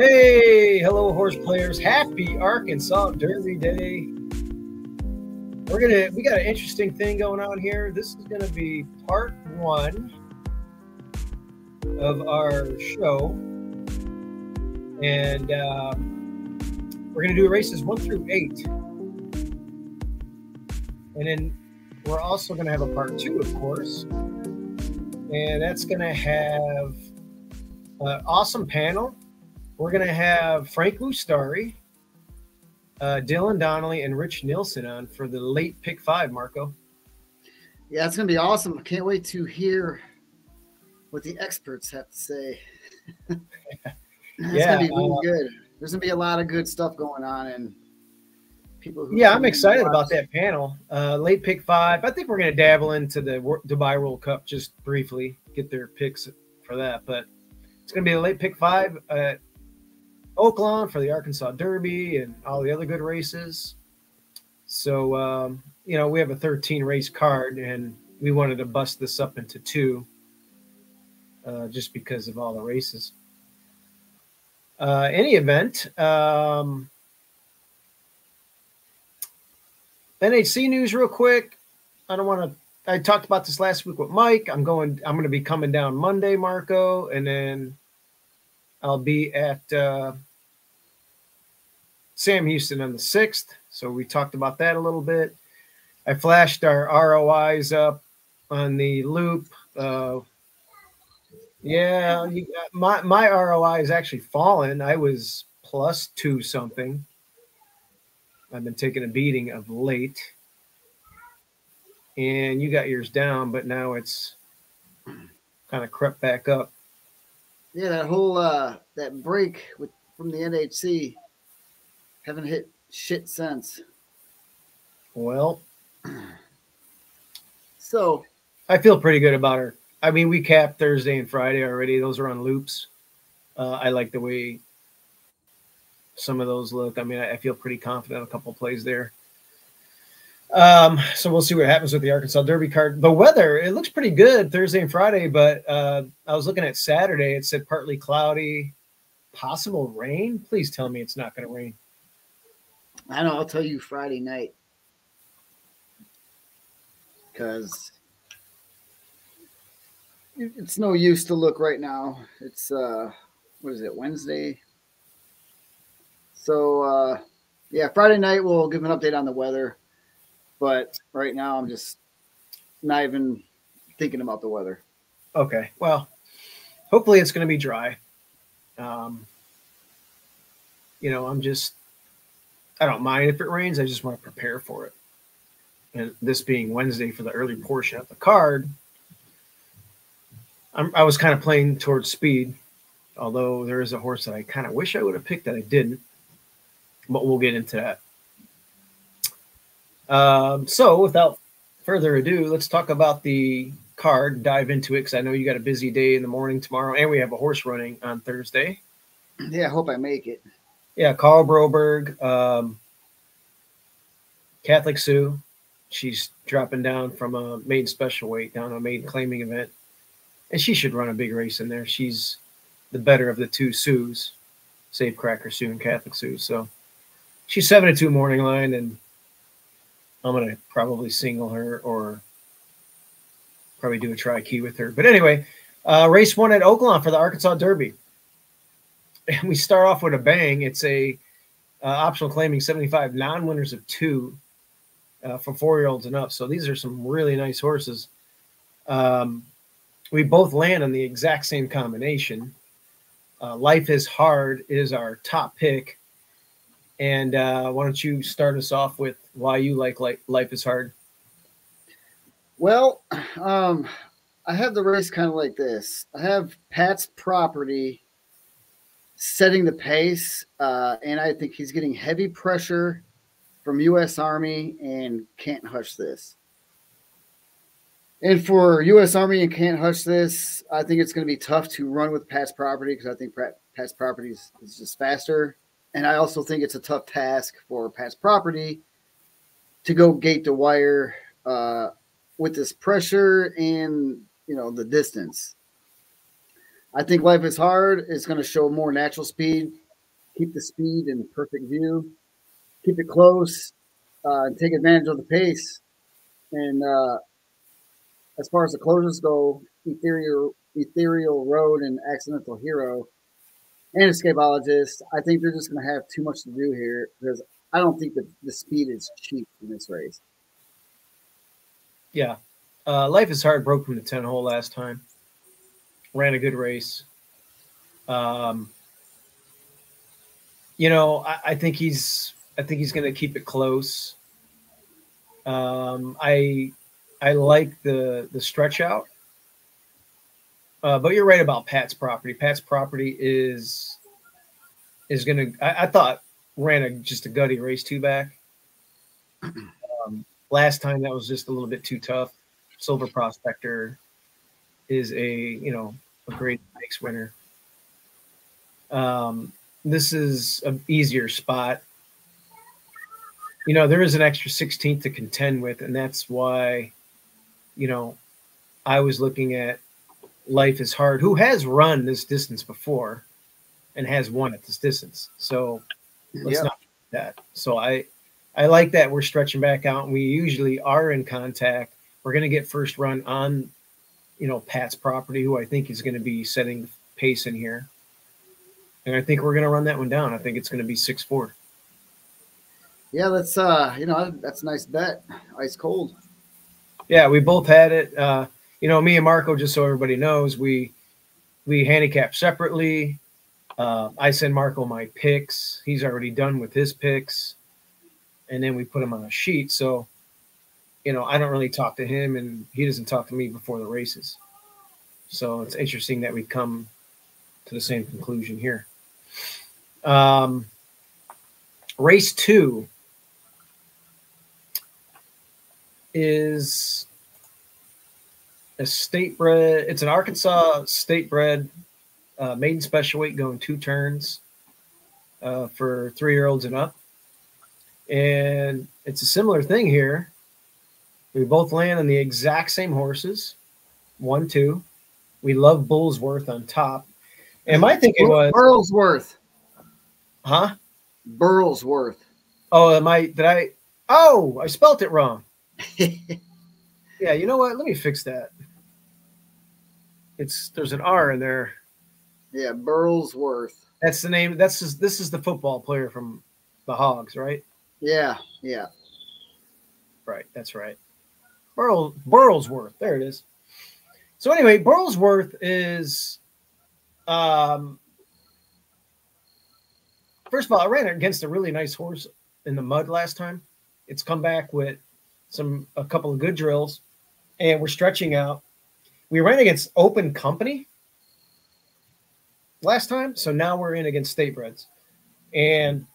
Hey, hello, horse players! Happy Arkansas Derby Day. We got an interesting thing going on here. This is gonna be part one of our show, and we're gonna do races 1 through 8, and then we're also gonna have a part 2, of course, and that's gonna have an awesome panel. We're going to have Frank Mustari, Dylan Donnelly, and Rich Nilsson on for the late pick 5, Marco. Yeah, it's going to be awesome. I can't wait to hear what the experts have to say. It's going to be really good. There's going to be a lot of good stuff going on. And people who I'm excited about that panel. Late pick 5. I think we're going to dabble into the Dubai World Cup just briefly, get their picks for that. But it's going to be a late pick 5 at Oaklawn for the Arkansas Derby and all the other good races. So, we have a 13 race card, and we wanted to bust this up into 2 just because of all the races. Any event, NHC news real quick. I talked about this last week with Mike. I'm going to be coming down Monday, Marco, and then I'll be at Sam Houston on the 6th. So we talked about that a little bit. I flashed our ROIs up on the loop. My ROI is actually fallen. I was +2 something. I've been taking a beating of late. And you got yours down, but now it's kind of crept back up. Yeah, that whole that break from the NHC haven't hit shit since. Well, so I feel pretty good about her. I mean, we capped Thursday and Friday already. Those are on loops. I like the way some of those look. I mean, I feel pretty confident a couple plays there. So we'll see what happens with the Arkansas Derby card. The weather, it looks pretty good Thursday and Friday, but I was looking at Saturday. It said partly cloudy, possible rain. Please tell me it's not going to rain. I know. I'll tell you Friday night, because it's no use to look right now. It's what is it, Wednesday? So Friday night we'll give an update on the weather. But right now, I'm just not even thinking about the weather. Okay. Well, hopefully it's going to be dry. I don't mind if it rains. I just want to prepare for it. And this being Wednesday for the early portion of the card, I was kind of playing towards speed, although there is a horse that I kind of wish I would have picked that I didn't. But we'll get into that. So without further ado, let's talk about the card, dive into it, because I know you got a busy day in the morning tomorrow, and we have a horse running on Thursday. Yeah, I hope I make it. Yeah, Carl Broberg, Catholic Sue. She's dropping down from a maiden special weight down to a maiden claiming event, and she should run a big race in there. She's the better of the 2 Sues, Save Cracker Sue and Catholic Sue. So she's 7-2 morning line, and I'm going to probably single her or probably do a try-key with her. But anyway, race 1 at Oaklawn for the Arkansas Derby. And we start off with a bang. It's a optional claiming 75 non-winners of 2 for 4-year-olds and up. So these are some really nice horses. We both land on the exact same combination. Life is Hard is our top pick. And why don't you start us off with why you like Life is Hard? Well, I have the race kind of like this. I have Pat's Property setting the pace, and I think he's getting heavy pressure from U.S. Army and Can't Hush This. And for U.S. Army and Can't Hush This, I think it's going to be tough to run with Pat's Property because I think Pat's Property is just faster. And I also think it's a tough task for Pat's Property to go gate to wire with this pressure and, the distance. I think Life is Hard is going to show more natural speed keep the speed in perfect view, keep it close, and take advantage of the pace. And as far as the closures go, Ethereal Road and Accidental Hero and Escapologist, I think they're just going to have too much to do here because I don't think that the speed is cheap in this race. Yeah. Life is Hard broke from the 10 hole last time. Ran a good race. You know, I think he's going to keep it close. I like the stretch out. But you're right about Pat's Property. Pat's Property is going to. I thought ran just a gutty race two back. Last time that was just a little bit too tough. Silver Prospector is a great stakes winner. This is an easier spot. You know, there is an extra 16th to contend with, and that's why, I was looking at Life is Hard, who has run this distance before and has won at this distance. So let's not forget that. So I like that we're stretching back out, and we usually are in contact. We're going to get first run on, Pat's Property, who I think is going to be setting the pace in here. And I think we're going to run that one down. I think it's going to be 6-4. Yeah, that's that's a nice bet. Ice cold. Yeah, we both had it. Me and Marco, just so everybody knows, we handicap separately. I send Marco my picks. He's already done with his picks. And then we put them on a sheet. So, I don't really talk to him, and he doesn't talk to me before the races. So it's interesting that we come to the same conclusion here. Race 2 is a state bred. It's an Arkansas state bred maiden special weight going 2 turns for 3-year-olds and up. And it's a similar thing here. We both land on the exact same horses, 1, 2. We love Bullsworth on top. And my thinking was Burlsworth. Huh? Burlsworth. Oh, I spelt it wrong. Yeah, you know what? Let me fix that. There's an R in there. Yeah, Burlsworth. That's the name. This is the football player from the Hogs, right? Yeah. Right, that's right. Burlsworth. There it is. So anyway, Burlsworth is first of all, I ran against a really nice horse in the mud last time. It's come back with a couple of good drills, and we're stretching out. We ran against Open Company last time, so now we're in against state breds. And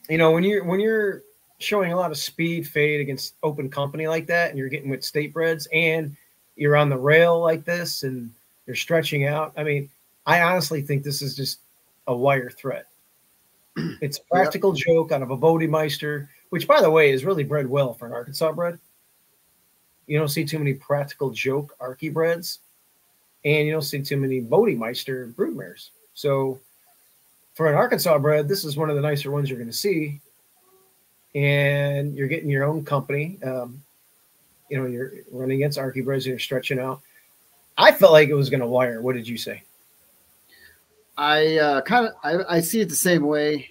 when you're showing a lot of speed fade against Open Company like that, and you're getting with state breds, and you're on the rail like this, and you're stretching out. I mean, I honestly think this is just a wire threat. It's a practical joke out of a Bodemeister, which, by the way, is really bred well for an Arkansas bred. You don't see too many practical joke Archie breds, and you don't see too many Bodemeister broodmares. So for an Arkansas bred, this is one of the nicer ones you're going to see. And you're getting your own company. You're running against Archie breds and you're stretching out. I felt like it was going to wire. What did you say? I see it the same way.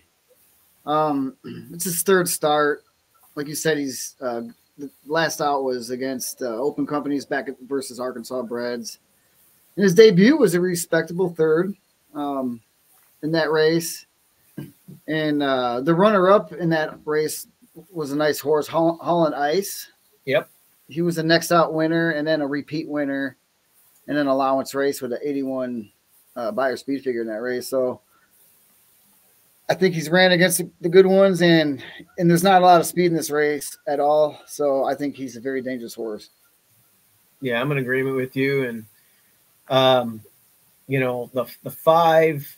It's his third start. Like you said, he's the last out was against Open Companies back versus Arkansas breds. And his debut was a respectable third in that race. And the runner-up in that race was a nice horse, Holland Ice. Yep. He was a next out winner and then a repeat winner and an allowance race with an 81 buyer speed figure in that race. So I think he's ran against the good ones, and there's not a lot of speed in this race at all. So I think he's a very dangerous horse. Yeah, I'm in agreement with you. And, the 5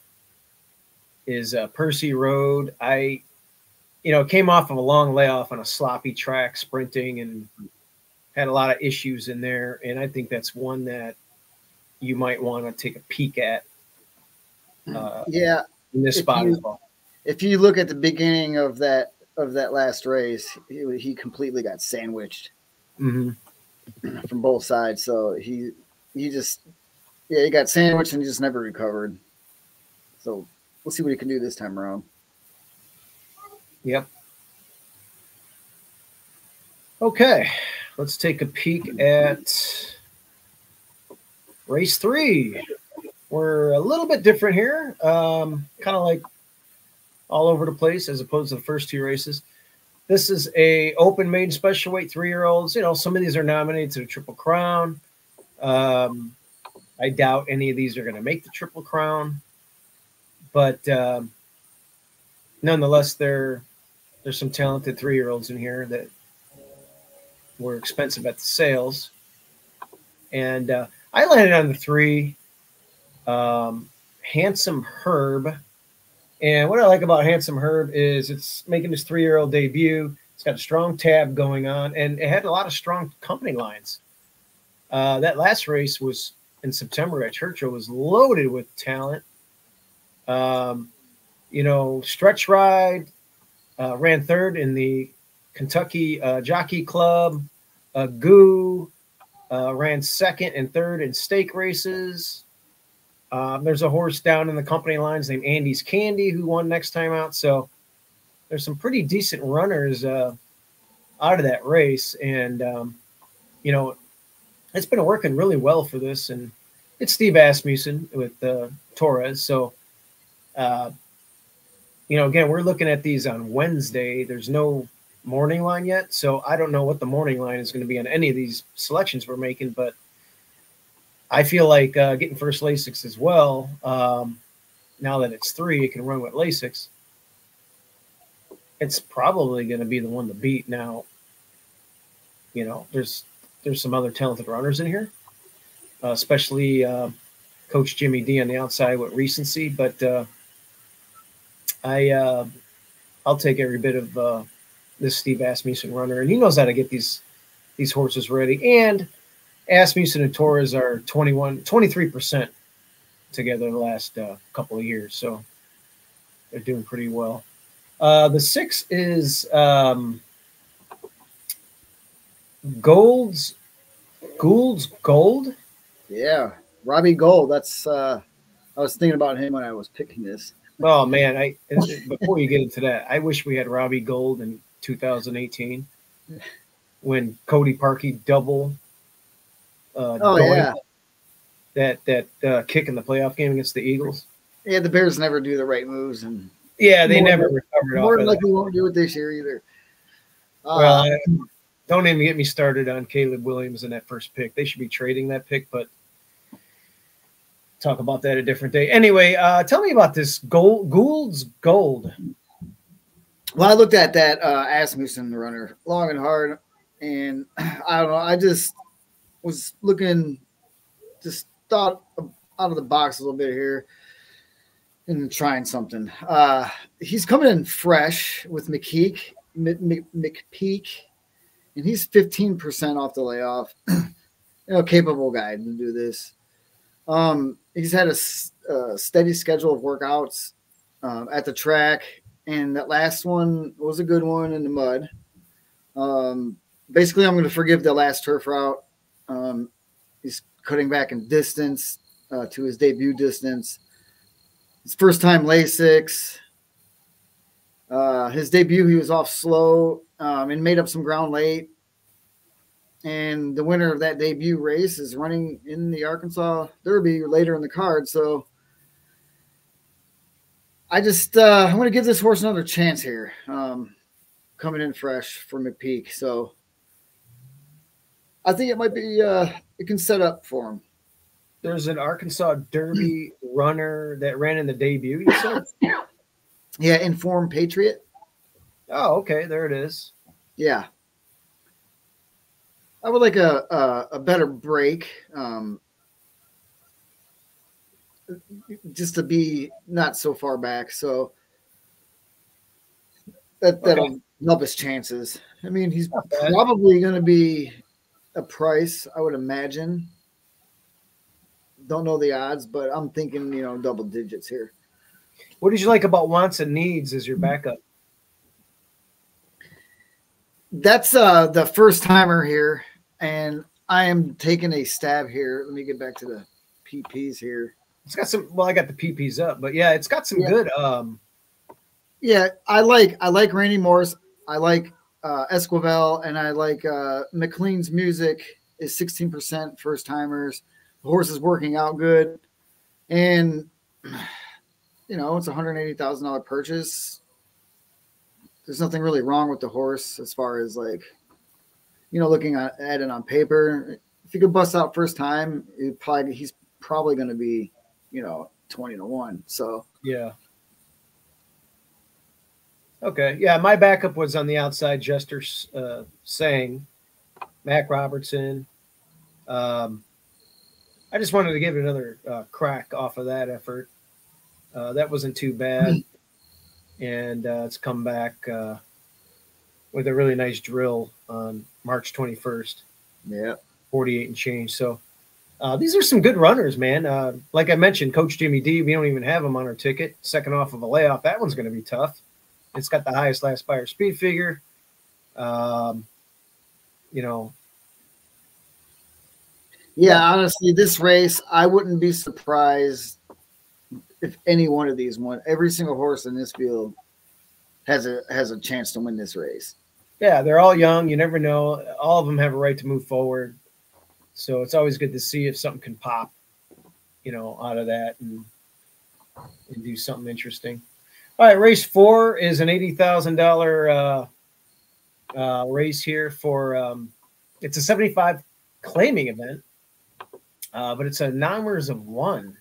is Percy Road. Came off of a long layoff on a sloppy track sprinting and had a lot of issues in there. And I think that's one that you might want to take a peek at. Yeah. in this spot as well. If you look at the beginning of that last race, he completely got sandwiched from both sides. So he just he got sandwiched and he just never recovered. So we'll see what he can do this time around. Yep. Okay, let's take a peek at race 3. We're a little bit different here, kind of like all over the place as opposed to the first 2 races. This is a open maiden special weight 3-year-olds. You know, some of these are nominated to the Triple Crown. I doubt any of these are going to make the Triple Crown, but nonetheless, there's some talented 3-year-olds in here that were expensive at the sales. And I landed on the 3, Handsome Herb. And what I like about Handsome Herb is it's making his 3-year-old debut. It's got a strong tab going on, and it had a lot of strong company lines. That last race was in September at Churchill, was loaded with talent. You know, Stretch Ride ran 3rd in the Kentucky Jockey Club. Goo ran 2nd and 3rd in stake races. There's a horse down in the company lines named Andy's Candy who won next time out. So there's some pretty decent runners out of that race. And, you know, it's been working really well for this. And it's Steve Asmussen with Torres. So, you know, again, we're looking at these on Wednesday. There's no morning line yet. So I don't know what the morning line is going to be on any of these selections we're making, but I feel like getting first Lasix as well. Now that it's 3, it can run with Lasix. It's probably going to be the one to beat. Now, you know, there's some other talented runners in here, especially Coach Jimmy D on the outside with recency. But I'll take every bit of this Steve Asmussen runner, and he knows how to get these horses ready. And Asmussen and Torres are 23% together the last couple of years, so they're doing pretty well. The 6 is Gould's Gold. Yeah, Robbie Gould. That's I was thinking about him when I was picking this. Oh man, before you get into that, I wish we had Robbie Gould in 2018 when Cody Parkey double. That kick in the playoff game against the Eagles. Yeah, the Bears never do the right moves, and they never recovered. More than likely won't do it this year either. Well, don't even get me started on Caleb Williams in that first pick. They should be trading that pick, but talk about that a different day. Anyway, tell me about this Gould's Gold. Well, I looked at that Asmussen runner long and hard, and I don't know. I just was looking, just thought out of the box a little bit here and trying something. He's coming in fresh with McPeak, and he's 15% off the layoff. Capable guy to do this. He's had a steady schedule of workouts at the track, and that last one was a good one in the mud. Basically, I'm going to forgive the last turf route. He's cutting back in distance to his debut distance. His first time Lasix. His debut, he was off slow and made up some ground late. And the winner of that debut race is running in the Arkansas Derby later in the card. So I'm going to give this horse another chance here. Coming in fresh for McPeak. So I think it might be, it can set up for him. There's an Arkansas Derby runner that ran in the debut, you said? Yeah, Informed Patriot. Oh, okay. There it is. Yeah. I would like a better break, just to be not so far back. So that'll help his chances. I mean, he's probably going to be a price, I would imagine. Don't know the odds, but I'm thinking, double digits here. What did you like about Wants and Needs as your backup? That's the first timer here, and I am taking a stab here. Let me get back to the PPs here. It's got some. Well, I got the PPs up, but yeah, it's got some good. Yeah, I like Randy Morris. I like Esquivel, and I like McLean's music is 16% first timers. The horse is working out good, and it's $180,000 purchase. There's nothing really wrong with the horse as far as like, looking at it on paper. If you could bust out first time, he's probably going to be, 20-1. So yeah. Okay. Yeah, my backup was on the outside. Jester Sang, Mac Robertson. I just wanted to give it another crack off of that effort. That wasn't too bad. And it's come back with a really nice drill on March 21st. Yeah. 48 and change. So these are some good runners, man. Like I mentioned, Coach Jimmy D, we don't even have him on our ticket. Second off of a layoff. That one's going to be tough. It's got the highest last buyer speed figure. Yeah, honestly, this race, I wouldn't be surprised if any one of these won. Every single horse in this field has a chance to win this race. Yeah, they're all young. You never know. All of them have a right to move forward. So it's always good to see if something can pop, out of that and do something interesting. All right, race 4 is an $80,000 race here for it's a 75 claiming event, but it's a numbers of 1,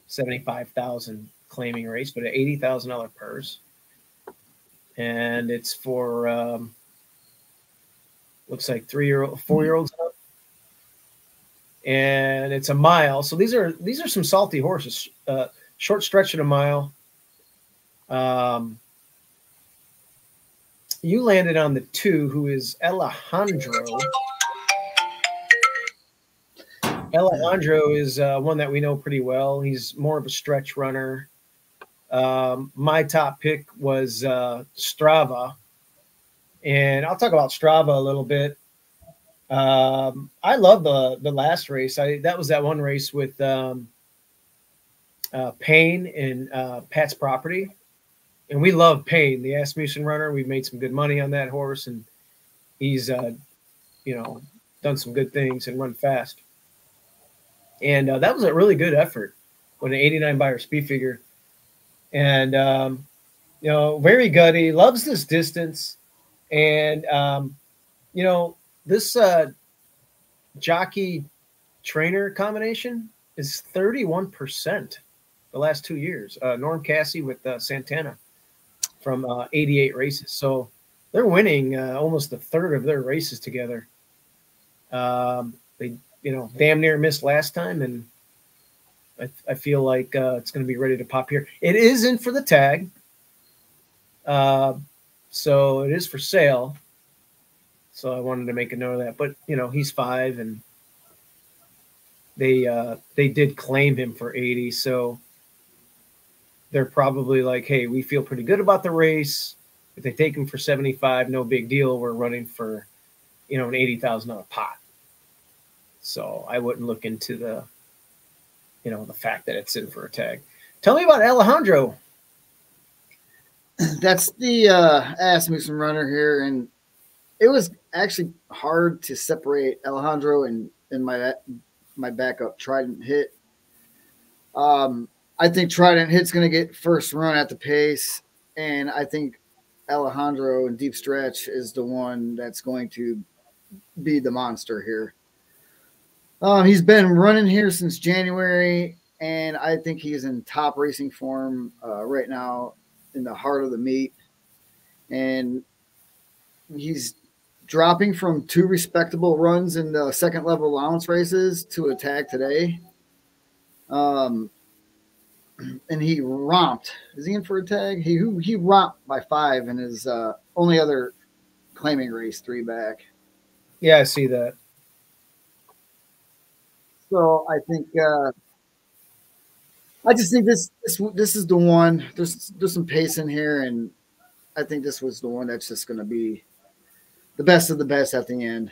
75,000 claiming race, but an $80,000 purse, and it's for looks like 4-year-olds up, and it's a mile. So these are some salty horses. Short stretch at a mile. You landed on the 2, who is Alejandro. Alejandro is one that we know pretty well. He's more of a stretch runner. My top pick was Strava, and I'll talk about Strava a little bit. I love the last race. That was that one race with Payne and Pat's Property. And we love Payne, the Asmussen runner. We've made some good money on that horse, and he's, done some good things and run fast. And that was a really good effort with an 89 buyer speed figure. And, very gutty, loves this distance. And, this jockey trainer combination is 31% the last 2 years. Norm Cassie with Santana from 88 races. So they're winning almost a third of their races together. They, damn near missed last time, and I feel like it's going to be ready to pop here. It is in for the tag. So it is for sale. So I wanted to make a note of that. But, he's 5, and they did claim him for 80. So they're probably like, hey, we feel pretty good about the race. If they take him for 75, no big deal. We're running for, an $80,000 pot. So I wouldn't look into the fact that it's in for a tag. Tell me about Alejandro. That's the Asmussen runner here, and it was actually hard to separate Alejandro and my backup Trident Hit. I think Trident Hit's going to get first run at the pace, and I think Alejandro in deep stretch is the one that's going to be the monster here. He's been running here since January, and I think he's in top racing form right now in the heart of the meet. And he's dropping from 2 respectable runs in the second level allowance races to a tag today. And he romped. Is he in for a tag? He romped by 5 in his only other claiming race 3 back. Yeah, I see that. So I think I just think this is the one. There's some pace in here, and I think this was the one that's just going to be the best of the best at the end.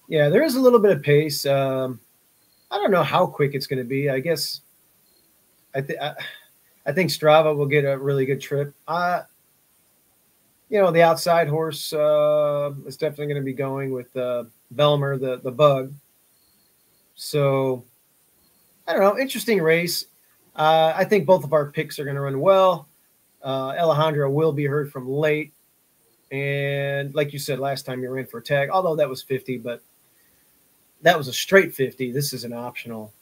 Yeah, there is a little bit of pace. I don't know how quick it's going to be. I guess I, th- I I think Strava will get a really good trip. The outside horse is definitely going to be going with Belmer, the bug. So I don't know. Interesting race. I think both of our picks are going to run well. Alejandro will be heard from late. And like you said last time, you ran for a tag, although that was 50, but that was a straight 50. This is an optional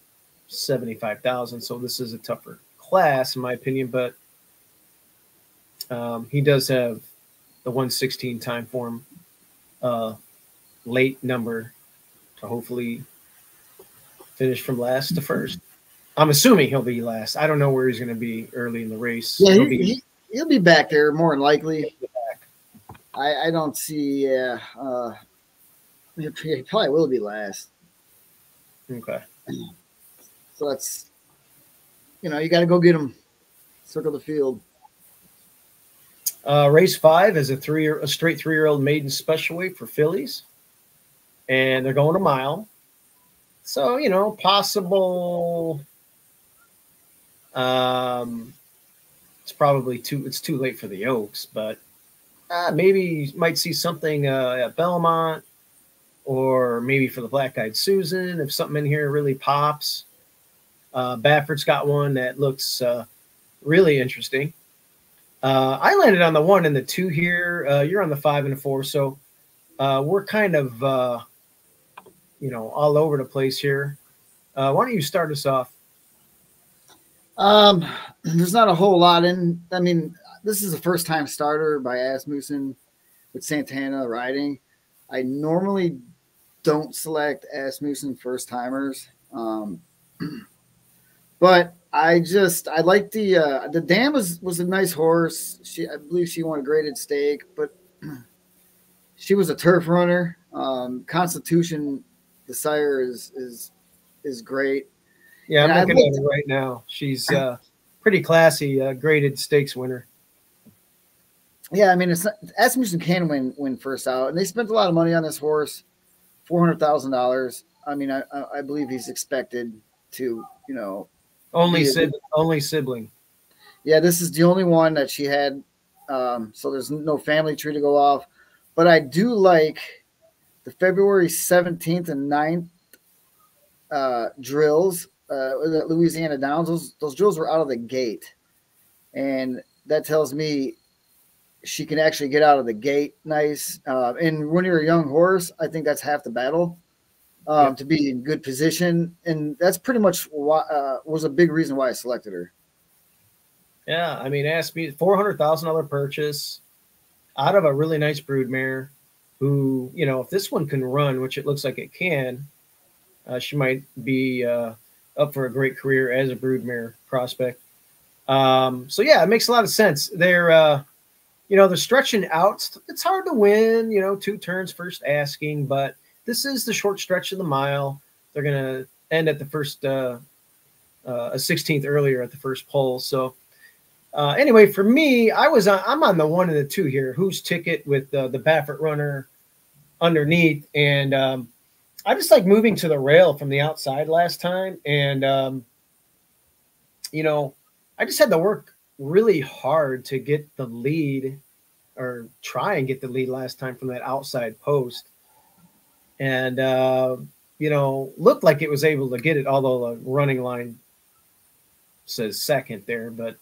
75,000. So this is a tougher class, in my opinion. But he does have the 116 time form late number to hopefully finish from last to first. I'm assuming he'll be last. I don't know where he's going to be early in the race. Yeah, he'll be back there more than likely. I don't see. He probably will be last. Okay. So that's, you got to go get him. Circle the field. Race 5 is a straight 3-year-old maiden special weight for fillies, and they're going a mile. So possible. It's probably too late for the Oaks, but maybe you might see something at Belmont, or maybe for the Black Eyed Susan if something in here really pops. Baffert's got one that looks really interesting. I landed on the 1 and the 2 here. You're on the 5 and the 4, so we're kind of all over the place here. Why don't you start us off? There's not a whole lot in. I mean, this is a first-time starter by Asmussen with Santana riding. I normally don't select Asmussen first-timers, but I like the Dam was a nice horse. I believe she won a graded stake, but she was a turf runner. Constitution, the sire is great. Yeah, I'm looking at her right now. She's pretty classy, graded stakes winner. Yeah, I mean, Asmussen can win first out, and they spent a lot of money on this horse, $400,000. I mean, I believe he's expected to, only sibling. Yeah, this is the only one that she had, so there's no family tree to go off. But I do like the February 17th and 9th drills. Louisiana Downs, those drills were out of the gate, and that tells me she can actually get out of the gate nice. And when you're a young horse, I think that's half the battle, to be in good position, and that's pretty much why was a big reason why I selected her. Yeah, I mean, ask me, $400,000 purchase out of a really nice broodmare. Who, if this one can run, which it looks like it can, she might be up for a great career as a broodmare prospect. So yeah, it makes a lot of sense. They're stretching out. It's hard to win, 2 turns first asking, but this is the short stretch of the mile. They're going to end at the first, a 16th earlier at the first pole. So anyway, for me, I'm on the 1 and the 2 here. Who's Ticket with the Baffert runner underneath, and I just like moving to the rail from the outside last time, and I just had to work really hard to get the lead, or try and get the lead last time from that outside post, and looked like it was able to get it, although the running line says second there, but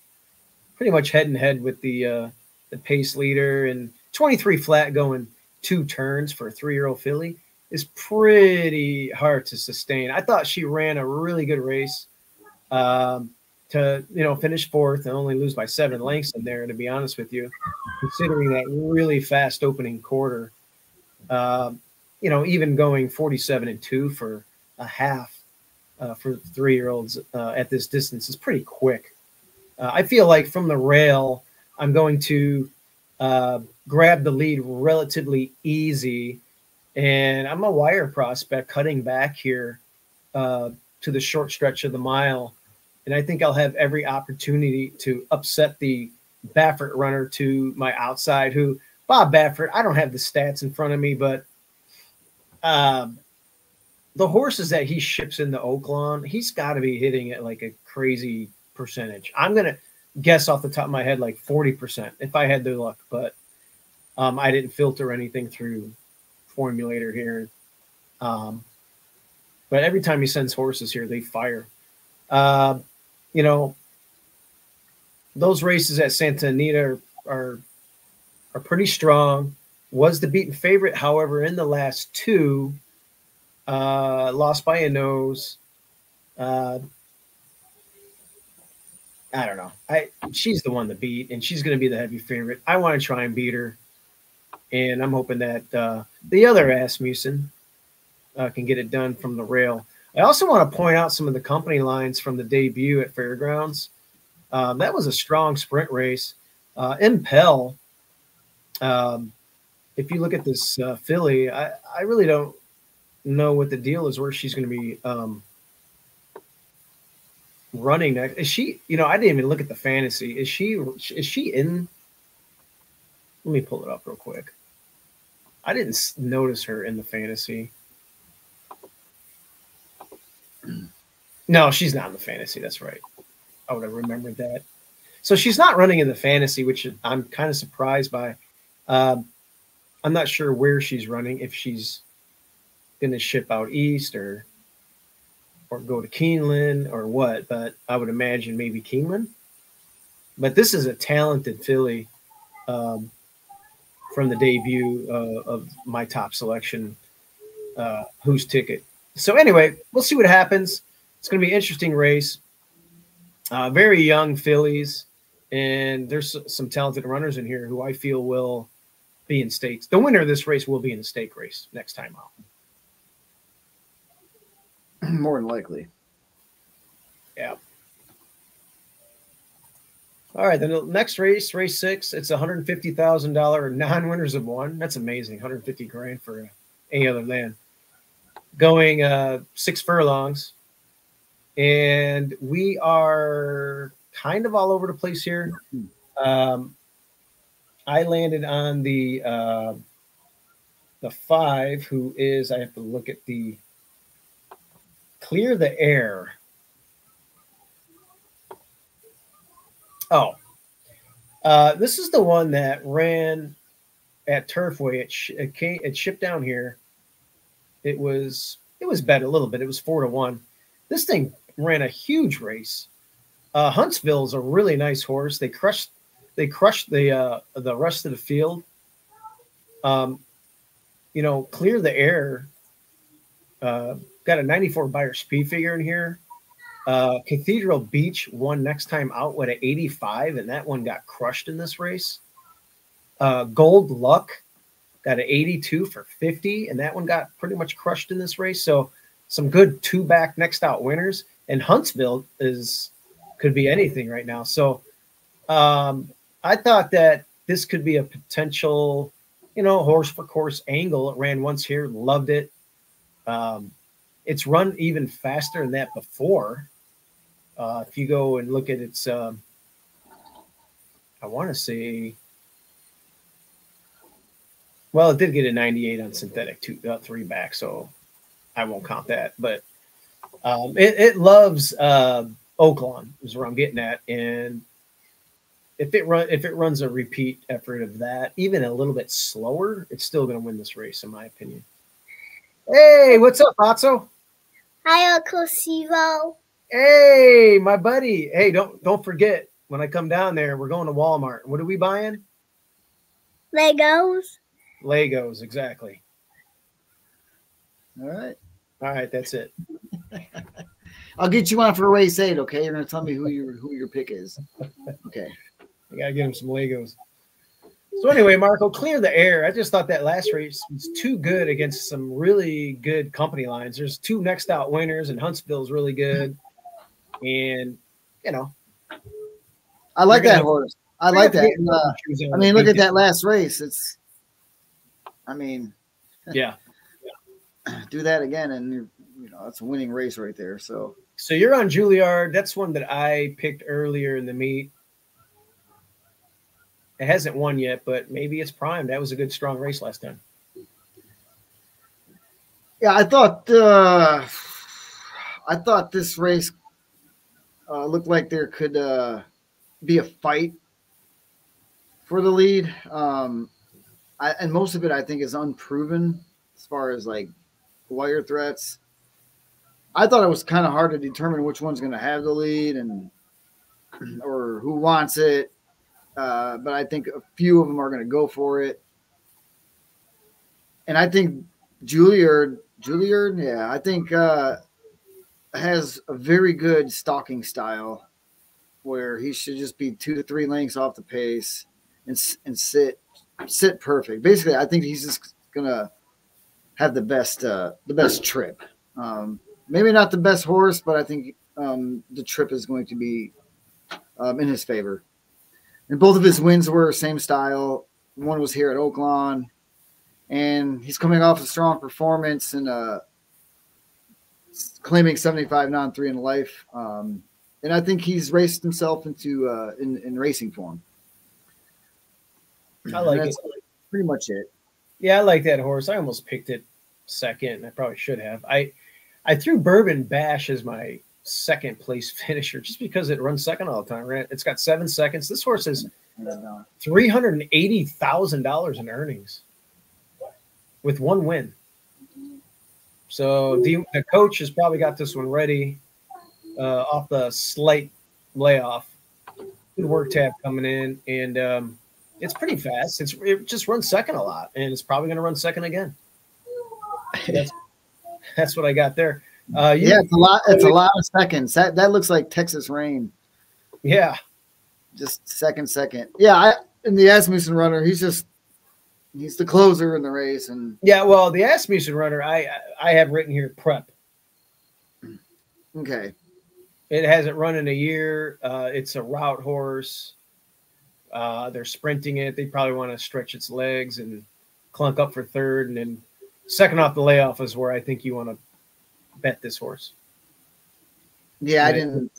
pretty much head and head with the pace leader, and 23 flat going 2 turns for a 3-year-old filly is pretty hard to sustain. I thought she ran a really good race to finish 4th and only lose by 7 lengths in there. And to be honest with you, considering that really fast opening quarter, even going 47-2 for a half for 3-year-olds at this distance is pretty quick. I feel like from the rail, I'm going to grab the lead relatively easy, and I'm a wire prospect cutting back here to the short stretch of the mile. and I think I'll have every opportunity to upset the Baffert runner to my outside, who Bob Baffert, I don't have the stats in front of me, but the horses that he ships into Oaklawn, he's got to be hitting at like a crazy percentage. I'm going to guess off the top of my head like 40% if I had the luck, but I didn't filter anything through Formulator here. But every time he sends horses here, they fire. You know, those races at Santa Anita are pretty strong. Was the beaten favorite, however, in the last two, lost by a nose. I don't know. She's the one to beat, and she's going to be the heavy favorite. I want to try and beat her, and I'm hoping that the other Asmussen can get it done from the rail. I also want to point out some of the company lines from the debut at Fairgrounds. That was a strong sprint race. Impel, if you look at this filly, I really don't know what the deal is, where she's going to be running next. Is she, I didn't even look at the fantasy. Is she in? Let me pull it up real quick. I didn't notice her in the fantasy. No, she's not in the fantasy. That's right. I would have remembered that. So she's not running in the fantasy, which I'm kind of surprised by. I'm not sure where she's running, if she's going to ship out east or go to Keeneland or what, but I would imagine maybe Keeneland. But this is a talented filly from the debut of my top selection, Who's Ticket. So anyway, we'll see what happens. It's going to be an interesting race. Very young fillies, and there's some talented runners in here who I feel will be in stakes. The winner of this race will be in the stake race next time out. More than likely. Yeah. All right, then the next race, race 6, it's $150,000 non-winners of one. That's amazing, 150 grand for any other land. Going 6 furlongs, and we are kind of all over the place here. I landed on the 5, who is, I have to look at the Clear the Air. Oh, this is the one that ran at Turfway. It shipped down here. It was bet a little bit. It was 4-1. This thing ran a huge race. Huntsville's a really nice horse. They crushed the rest of the field. Clear the Air. Got a 94 Beyer speed figure in here. Cathedral Beach won next time out with an 85, and that one got crushed in this race. Gold Luck got an 82 for 50, and that one got pretty much crushed in this race. So some good 2-back next out winners, and Huntsville could be anything right now. So I thought that this could be a potential, horse for course angle. It ran once here, loved it. It's run even faster than that before. If you go and look at its, I want to say, well, it did get a 98 on synthetic 3-back, so I won't count that. But it loves Oaklawn is where I'm getting at, and if it runs a repeat effort of that, even a little bit slower, it's still going to win this race, in my opinion. Hey, what's up, Otso? Hi, Uncle Sivo. Hey, my buddy. Hey, don't forget, when I come down there, we're going to Walmart. What are we buying? Legos. Legos, exactly. All right, that's it. I'll get you one for race 8. Okay, you're gonna tell me who your pick is. Okay, I gotta get him some Legos. So anyway, Marco, Clear the Air. I just thought that last race was too good against some really good company lines. There's 2 next out winners, and Huntsville's really good. And, I like that horse. I like that. Look at that last race. Yeah. Do that again, and it's a winning race right there. So So you're on Juilliard. That's one that I picked earlier in the meet. It hasn't won yet, but maybe it's primed. That was a good, strong race last time. Yeah, I thought this race looked like there could be a fight for the lead. And most of it, I think, is unproven as far as like wire threats. I thought it was kind of hard to determine which one's going to have the lead and or who wants it. But I think a few of them are going to go for it. And I think Juilliard, yeah, I think has a very good stalking style where he should just be 2 to 3 lengths off the pace and sit perfect. Basically, I think he's just going to have the best trip. Maybe not the best horse, but I think the trip is going to be in his favor. And both of his wins were same style. One was here at Oaklawn, and he's coming off a strong performance and claiming 75 non-3 in life. And I think he's raced himself into in racing form. I like it. Pretty much it. Yeah, I like that horse. I almost picked it second. I probably should have. I threw Bourbon Bash as my second place finisher just because it runs second all the time. Right? It's got 7 seconds. This horse has $380,000 in earnings with 1 win. So the coach has probably got this one ready off the slight layoff. Good work tab coming in, and it's pretty fast. It just runs second a lot, and it's probably going to run second again. That's what I got there. It's a lot. It's a lot of seconds. That looks like Texas Rain. Yeah, just second. Yeah, in the Asmussen runner, he's the closer in the race, and yeah. Well, the Asmussen runner, I have written here prep. Okay. It hasn't run in a year. It's a route horse. They're sprinting it. They probably want to stretch its legs and clunk up for third, and then second off the layoff is where I think you want to bet this horse. Yeah, right. I didn't.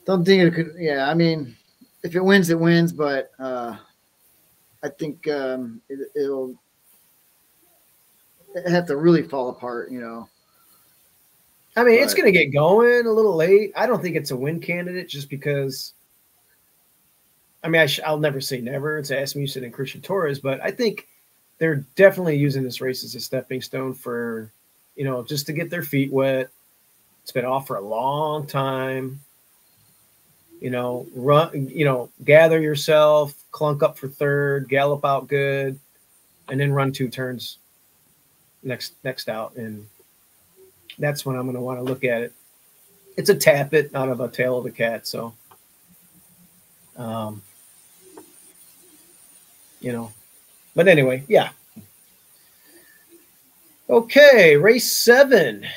Don't think it could. Yeah, I mean, if it wins, it wins. But I think it'll have to really fall apart. I mean, it's going to get going a little late. I don't think it's a win candidate just because. I mean, I'll never say never. It's Asmussen and Christian Torres, but I think they're definitely using this race as a stepping stone for, just to get their feet wet. It's been off for a long time. Run, gather yourself, clunk up for third, gallop out good, and then run 2 turns next out. And that's when I'm going to want to look at it. It's a tap it out of a tail of a cat. So, but anyway, yeah. Okay, race 7.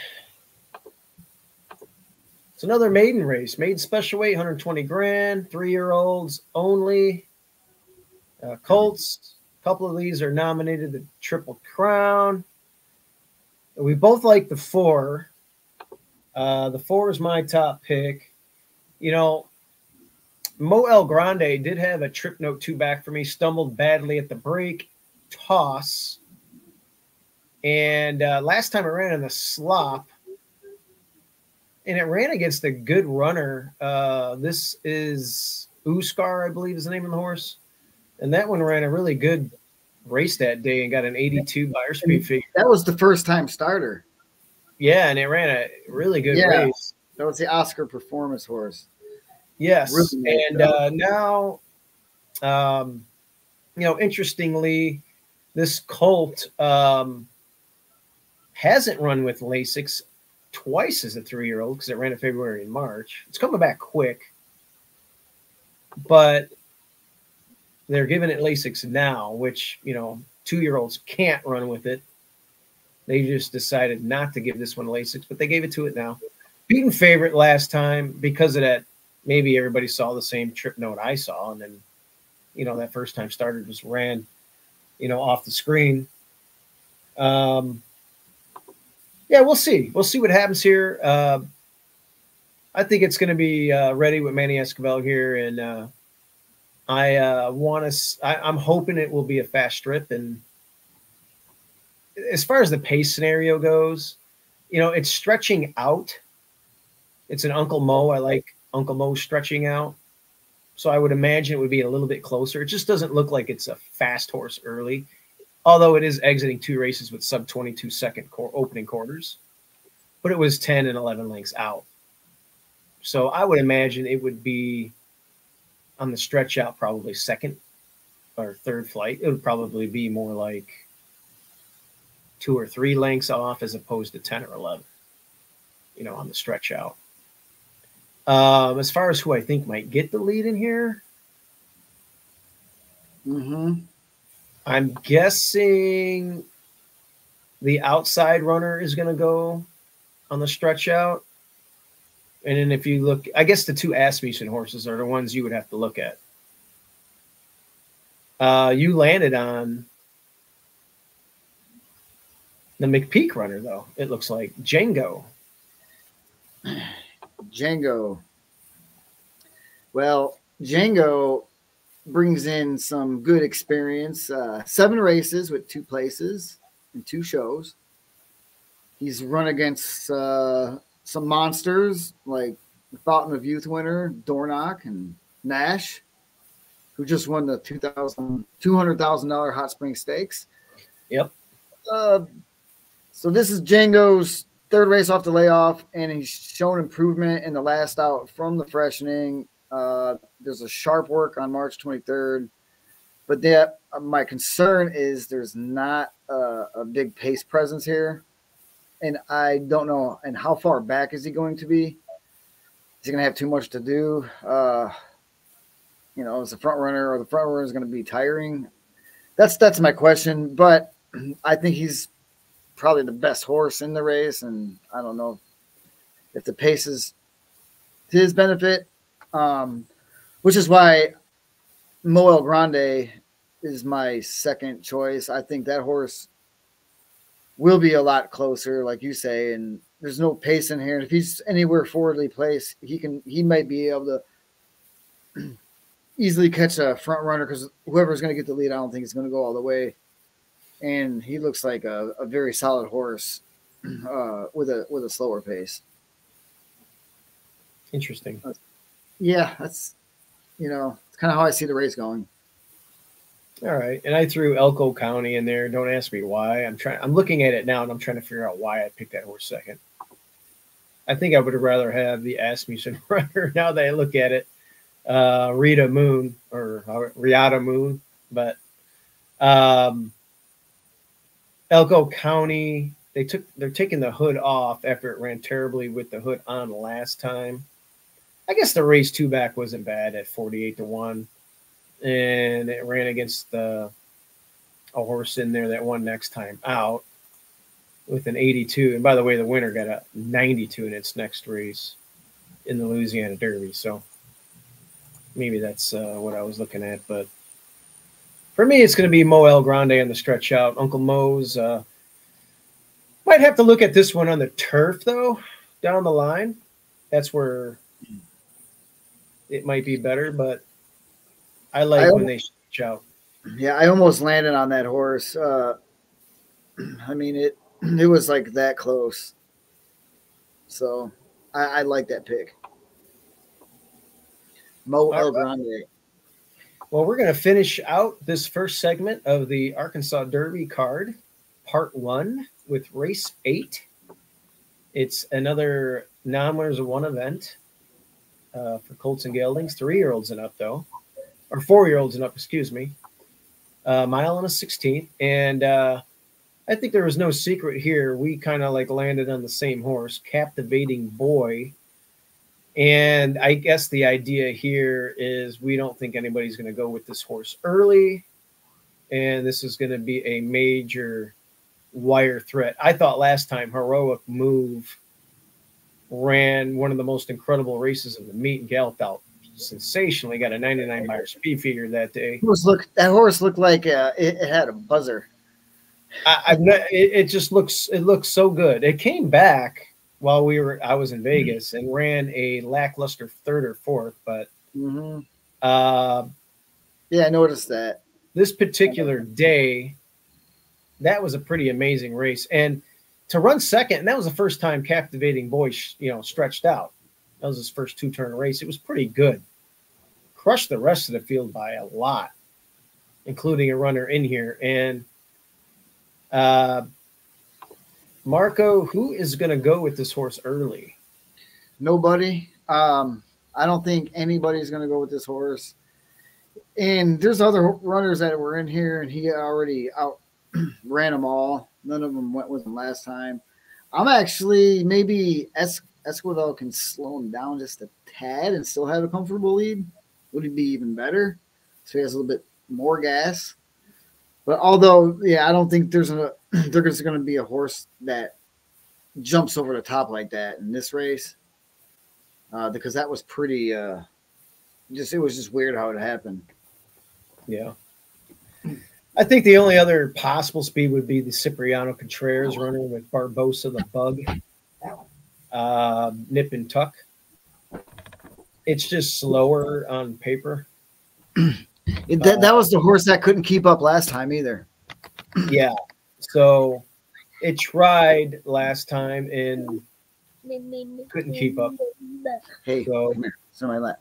It's another maiden race. Maiden special weight, 120 grand, 3-year-olds only. Colts. A couple of these are nominated the Triple Crown. We both like the 4. The 4 is my top pick. Mo El Grande did have a trip note 2 back for me, stumbled badly at the break, toss. And last time it ran in the slop, and it ran against a good runner. This is Uskar, I believe is the name of the horse. And that one ran a really good race that day and got an 82 buyer speed figure. That was the first time starter. Yeah, and it ran a really good race. That was the Oscar Performance horse. Yes, really and now, interestingly, this colt hasn't run with Lasix twice as a 3-year-old because it ran in February and March. It's coming back quick, but they're giving it Lasix now, which 2-year-olds can't run with it. They just decided not to give this one Lasix, but they gave it to it now. Beaten favorite last time because of that. Maybe everybody saw the same trip note I saw, and then, that first time starter just ran, off the screen. Yeah, Yeah, we'll see. We'll see what happens here. I think it's going to be ready with Manny Escobar here, and I want to. I'm hoping it will be a fast strip. And as far as the pace scenario goes, it's stretching out. It's an Uncle Mo. I like Uncle Mo stretching out, so I would imagine it would be a little bit closer. It just doesn't look like it's a fast horse early, although it is exiting 2 races with sub 22-second opening quarters. But it was 10 and 11 lengths out. So I would imagine it would be on the stretch out, probably second or third flight. It would probably be more like 2 or 3 lengths off as opposed to 10 or 11, on the stretch out. As far as who I think might get the lead in here, I'm guessing the outside runner is going to go on the stretch out. And then if you look, I guess the 2 Asmussen horses are the ones you would have to look at. You landed on the McPeak runner, though. It looks like Django. Django. Well, Django brings in some good experience. 7 races with 2 places and 2 shows. He's run against some monsters like the Fountain of Youth winner, Dornoch, and Nash, who just won the $200,000 Hot Spring Stakes. Yep. So this is Django's 3rd race off the layoff, and he's shown improvement in the last out from the freshening. There's a sharp work on March 23rd, but my concern is there's not a big pace presence here. And I don't know. And how far back is he going to be? Is he going to have too much to do? As a front runner, or the front runner is going to be tiring? That's my question. But I think he's probably the best horse in the race. And I don't know if the pace is to his benefit, which is why Moel Grande is my second choice. I think that horse will be a lot closer, like you say, and there's no pace in here. And if he's anywhere forwardly placed, he might be able to easily catch a front runner, because whoever's going to get the lead, I don't think is going to go all the way. And he looks like a very solid horse with a slower pace. Interesting. Yeah, that's it's kind of how I see the race going. All right, and I threw Elko County in there. Don't ask me why. I'm looking at it now, and I'm trying to figure out why I picked that horse second. I think I would have rather have the Asmussen runner now that I look at it, Rita Moon or Riata Moon, but Elko County, they're taking the hood off after it ran terribly with the hood on last time. I guess the race 2 back wasn't bad at 48-1. And it ran against a horse in there that won next time out with an 82. And by the way, the winner got a 92 in its next race in the Louisiana Derby. So maybe that's what I was looking at. But for me, it's going to be Moel Grande on the stretch out. Uncle Mo's might have to look at this one on the turf, though, down the line. That's where it might be better, but I like when they stretch out. Yeah, I almost landed on that horse. I mean, it was like that close. So I like that pick. Moel Grande. Well, we're going to finish out this first segment of the Arkansas Derby card, part 1, with race 8. It's another non-winners of 1 event for colts and geldings, 3-year-olds and up, though. Or 4-year-olds and up, excuse me. Mile and a 16th. And I think there was no secret here. We kind of landed on the same horse, Captivating Boy. And I guess the idea here is we don't think anybody's going to go with this horse early. And this is going to be a major wire threat. I thought last time Heroic Move ran one of the most incredible races in the meet and galloped out sensationally. Got a 99 Beyer speed feeder that day. That horse looked like it had a buzzer. I've it just looks so good. It came back while I was in Vegas and ran a lackluster third or fourth, but yeah, I noticed that. This particular day, that was a pretty amazing race, and to run second, and that was the first time Captivating Boy, stretched out. That was his first 2-turn race. It was pretty good. Crushed the rest of the field by a lot, including a runner in here. And Marco, who is going to go with this horse early? Nobody. I don't think anybody's going to go with this horse. And there's other runners that were in here, and he already ran them all. None of them went with him last time. I'm actually maybe Esquivel can slow him down just a tad and still have a comfortable lead. Would it be even better? So he has a little bit more gas. But although, yeah, I don't think there's going to be a horse that jumps over the top like that in this race, because that was pretty. It was just weird how it happened. Yeah. I think the only other possible speed would be the Cipriano Contreras runner with Barbosa the Bug, Nip and Tuck. It's just slower on paper. That was the horse that couldn't keep up last time either. Yeah. So it tried last time and couldn't keep up. Hey, come here. Sit on my lap.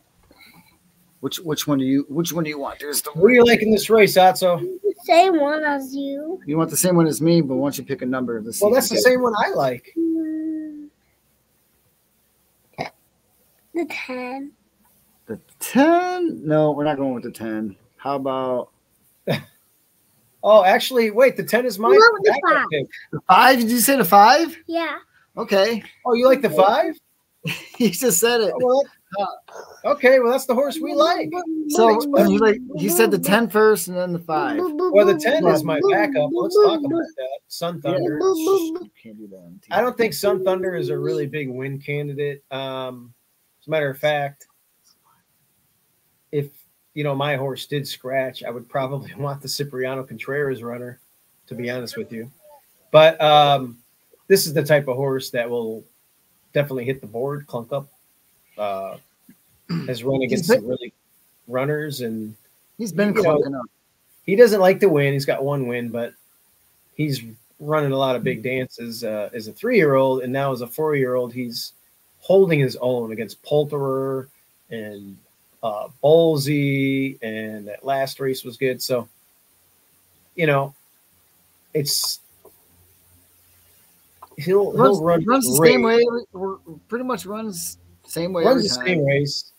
Which one do you want? What are you liking this race, Atso? The same one as you. You want the same one as me, but why don't you pick a number? Well, that's the same one I like. The 10. The 10? No, we're not going with the 10. How about? Oh, actually, wait. The 10 is mine. The 5. The 5? Did you say the 5? Yeah. Okay. Oh, you like the 5? He just said it. Well, okay, well, that's the horse we like. So he said the 10 first and then the 5. Well, the 10 is my backup. Let's talk about that. Sun Thunder. Can't do that on TV. I don't think Sun Thunder is a really big win candidate. As a matter of fact, if my horse did scratch, I would probably want the Cipriano Contreras runner, to be honest with you. But this is the type of horse that will definitely hit the board, clunk up. Has run against some really runners, and he's been clunking up. He doesn't like to win. He's got one win, but he's running a lot of big dances as a 3-year-old, and now as a 4-year-old, he's holding his own against Poulterer and Bowlesy, and that last race was good. So, it's he'll run the same way. Pretty much runs the same way. Runs the same race.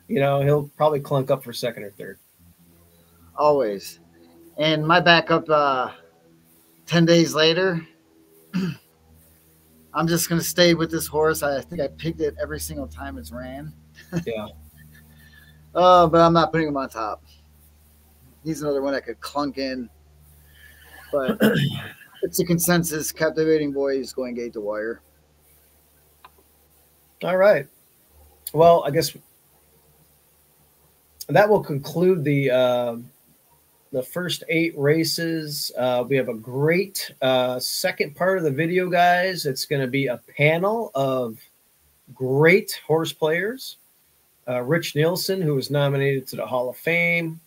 He'll probably clunk up for second or third. Always. And my backup 10 days later, I'm just going to stay with this horse. I think I picked it every single time it's ran. Yeah. But I'm not putting him on top. He's another one that could clunk in. But it's a consensus. Captivating Boy is going gate to wire. All right. Well, I guess that will conclude the first 8 races. We have a great second part of the video, guys. It's going to be a panel of great horse players. Rich Nielsen, who was nominated to the Hall of Fame.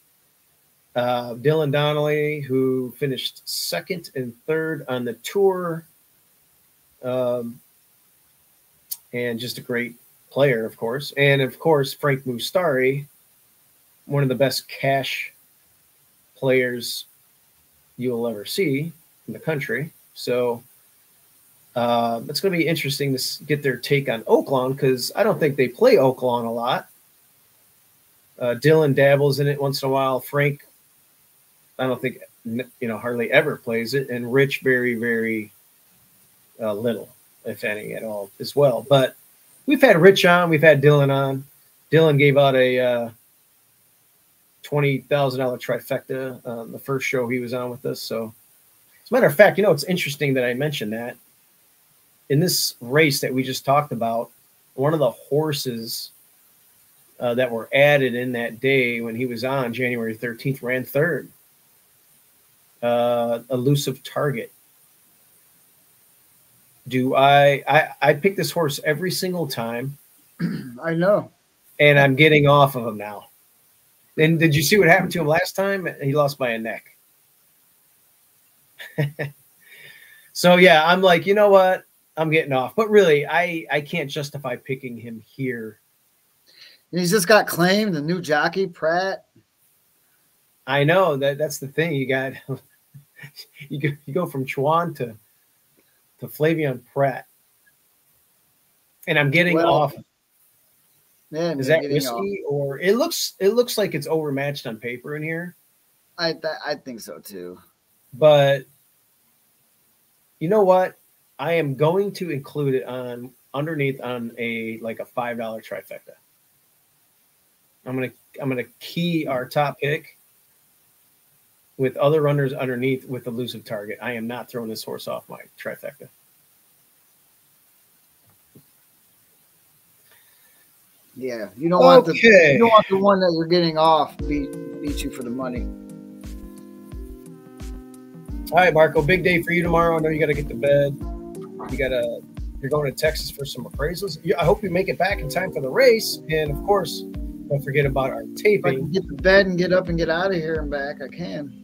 Dylan Donnelly, who finished second and third on the tour. And just a great player, of course. And, of course, Frank Mustari, one of the best cash players you will ever see in the country. So it's going to be interesting to get their take on Oaklawn, because I don't think they play Oaklawn a lot. Dylan dabbles in it once in a while. Frank, I don't think, hardly ever plays it. And Rich, very, very little, if any at all, as well. But we've had Rich on. We've had Dylan on. Dylan gave out a $20,000 trifecta on the first show he was on with us. So, as a matter of fact, it's interesting that I mentioned that. In this race that we just talked about, one of the horses that were added in that day when he was on January 13th ran third. Elusive Target. I pick this horse every single time, I know. and I'm getting off of him now. And did you see what happened to him last time? He lost by a neck. So yeah, I'm like, you know what? I'm getting off. But really, I can't justify picking him here. And he's just got claimed, the new jockey, Pratt. I know that's the thing. You got you go from Chuan to Flavian Pratt, and I'm getting off. Yeah, is that risky, or it looks like it's overmatched on paper in here? I think so too. But you know what? I am going to include it on underneath on a like a $5 trifecta. I'm gonna key our top pick with other runners underneath with Elusive Target. I am not throwing this horse off my trifecta. Yeah, you don't want the one that you're getting off beat you for the money. All right, Marco, big day for you tomorrow. I know you got to get to bed. You're going to Texas for some appraisals. I hope you make it back in time for the race. And of course, don't forget about our taping. If I can get to bed and get up and get out of here and back, I can.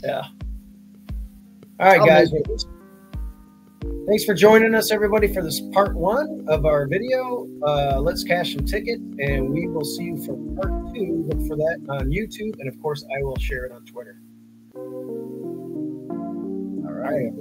Yeah. All right, guys. Thanks for joining us, everybody, for this part 1 of our video. Let's cash some ticket, and we will see you for part 2. Look for that on YouTube, and of course, I will share it on Twitter. All right.